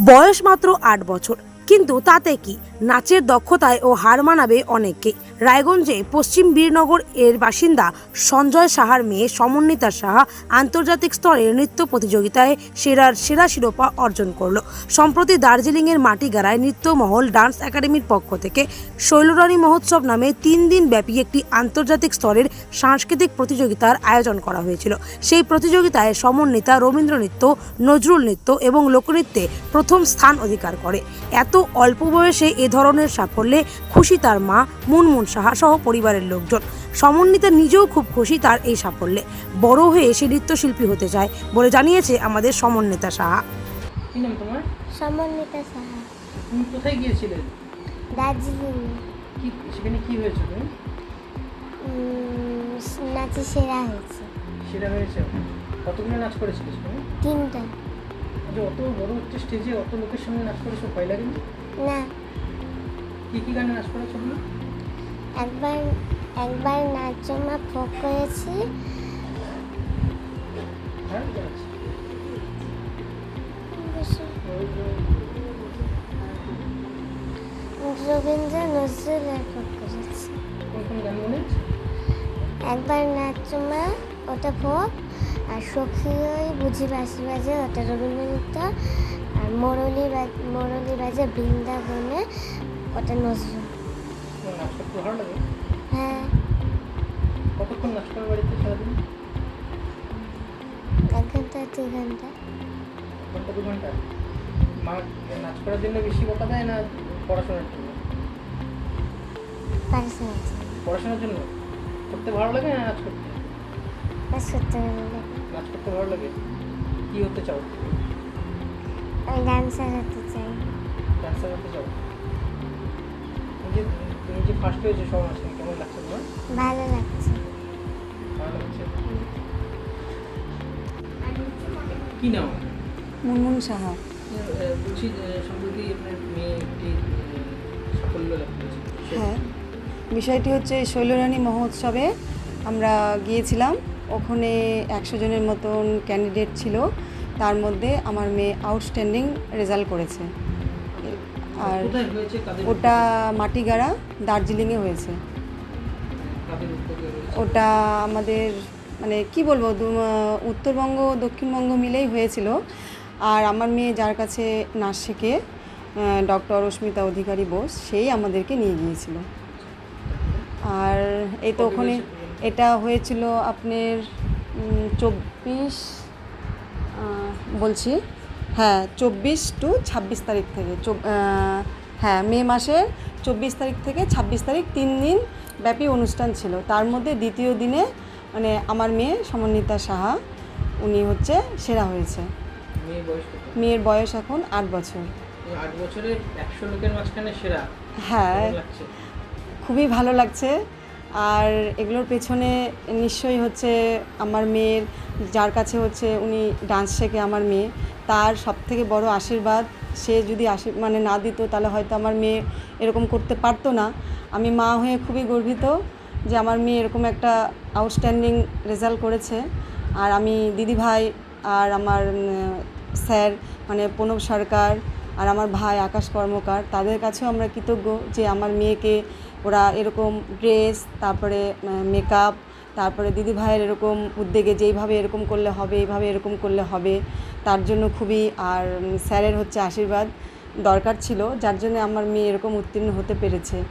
বয়স মাত্র ৮ বছর, কিন্তু তাতে কি, নাচের দক্ষতায় ও হার মানাবে অনেককে। রায়গঞ্জে পশ্চিম বীরনগর এর বাসিন্দা সঞ্জয় সাহার মেয়ে সমন্বিতা সাহা আন্তর্জাতিক স্তরে নৃত্য প্রতিযোগিতায় সেরার সেরা শিরোপা অর্জন করল। সম্প্রতি দার্জিলিংয়ের মাটিগাড়ায় নৃত্য মহল ডান্স একাডেমির পক্ষ থেকে শৈলরানী মহোৎসব নামে ৩ দিন ব্যাপী একটি আন্তর্জাতিক স্তরের সাংস্কৃতিক প্রতিযোগিতার আয়োজন করা হয়েছিল। সেই প্রতিযোগিতায় সমন্বিতা রবীন্দ্র নৃত্য, নজরুল নৃত্য এবং লোকনৃত্যে প্রথম স্থান অধিকার করে। এত অল্প বয়সে এ ধরনের সাফল্যে খুশি তার মা মুনমুন সাহা সহ পরিবারের লোকজন। সমন্বিতা নিজেও খুব খুশি তার এই সাফল্যে। বড় হয়ে সে নৃত্যশিল্পী হতে চায় বলে জানিয়েছে আমাদের সমন্বিতা সাহা। কি নাম তোমার? সমন্বিতা সাহা। তুমি কোথায় গিয়েছিলে? দার্জিলিং। কি সেখানে কি হয়েছে? তুমি নাচে সেরা হয়েছে। সেরা হয়েছে? কতগুলো নাচ করেছিলিস তুমি? 3টা। আচ্ছা, অত বড় একটা স্টেজে অত লোকের সামনে নাচ করেছো, ভয় লাগেনি? না, কি কি গানে নাচ করেছো তুমি? একবার নাচমা ফোক করেছি। হ্যাঁ, রবীন্দ্র নজরুলের ফোক করেছি। কোন কোন গান মনে আছে? একবার নাচমা ওটা ফোক, আর সখী ওই বুঝি বাঁশি বাজে ওটা রবীন্দ্র নৃত্য, আর মোরলি বাজে বৃন্দাবনে ওটা নজরুল। তোমার নাচ করতে ভালো লাগে? হ্যাঁ, কতক্ষণ নাচ করো বাড়িতে সারাদিন? 1 ঘন্টা 2 ঘন্টা। 1 ঘন্টা 2 ঘন্টা? মা নাচ করার জন্য বেশি বকা দেয় না পড়াশোনার জন্য? পড়াশোনার জন্য। করতে ভালো লাগে না নাচ করতে? নাচ করতে ভালো লাগে। নাচ করতে ভালো লাগে। কি হতে চাও? আমি ডান্সার হতে চাই। ডান্সার হতে চাও? তুমি যে ফার্স্ট হয়েছে সব নাচে, কেমন লাগছে তোমার? ভালো লাগছে। ভালো লাগছে। কি নাম? মুনমুন সাহা। বলছি, সম্প্রতি আপনার মেয়ে একটি সাফল্য লাভ করেছে। হ্যাঁ, বিষয়টি হচ্ছে শৈলরানী মহোৎসবে আমরা গিয়েছিলাম। ওখানে 100 জনের মতন ক্যান্ডিডেট ছিল, তার মধ্যে আমার মেয়ে আউটস্ট্যান্ডিং রেজাল্ট করেছে। আর কোথায় হয়েছে? কাদের? ওটা মাটিগাড়া, দার্জিলিংয়ে হয়েছে। কাদের উদ্যোগে হয়েছে? ওটা আমাদের মানে কি বলবো, উত্তরবঙ্গ দক্ষিণবঙ্গ মিলেই হয়েছিল। আর আমার মেয়ে যার কাছে নাচ শেখে, ডক্টর অস্মিতা অধিকারী বোস, সেই আমাদেরকে নিয়ে গিয়েছিল। আর এই তো ওখানে এটা হয়েছিল আপনার 24 বলছি, হ্যাঁ 24 টু 26 তারিখ থেকে, হ্যাঁ মে মাসের 24 তারিখ থেকে 26 তারিখ 3 দিন ব্যাপী অনুষ্ঠান ছিল। তার মধ্যে দ্বিতীয় দিনে মানে আমার মেয়ে সমন্বিতা সাহা উনি হচ্ছে সেরা হয়েছে। মেয়ের বয়স কত? মেয়ের বয়স এখন 8 বছর। 8 বছরের 100 লোকের মাঝখানে সেরা। হ্যাঁ, কেমন লাগছে? খুবই ভালো লাগছে। আর এগুলোর পেছনে নিশ্চয়ই হচ্ছে আমার মেয়ের, যার কাছে হচ্ছে উনি ডান্স শেখে আমার মেয়ে, তার সবথেকে বড় আশীর্বাদ। সে যদি মানে না দিত তাহলে হয়তো আমার মেয়ে এরকম করতে পারতো না। আমি মা হয়ে খুবই গর্বিত যে আমার মেয়ে এরকম একটা আউটস্ট্যান্ডিং রেজাল্ট করেছে। আর আমি দিদিভাই আর আমার স্যার মানে প্রণব সরকার আর আমার ভাই আকাশ কর্মকার, তাদের কাছেও আমরা কৃতজ্ঞ যে আমার মেয়েকে ওরা এরকম ড্রেস, তারপরে মেকআপ, তারপরে দিদিভাইয়ের এরকম উদ্যোগে যে এইভাবে এরকম করলে হবে, এইভাবে এরকম করলে হবে, তার জন্য খুবই, আর স্যারের হচ্ছে আশীর্বাদ দরকার ছিল, যার জন্য আমার মেয়ে এরকম উত্তীর্ণ হতে পেরেছে।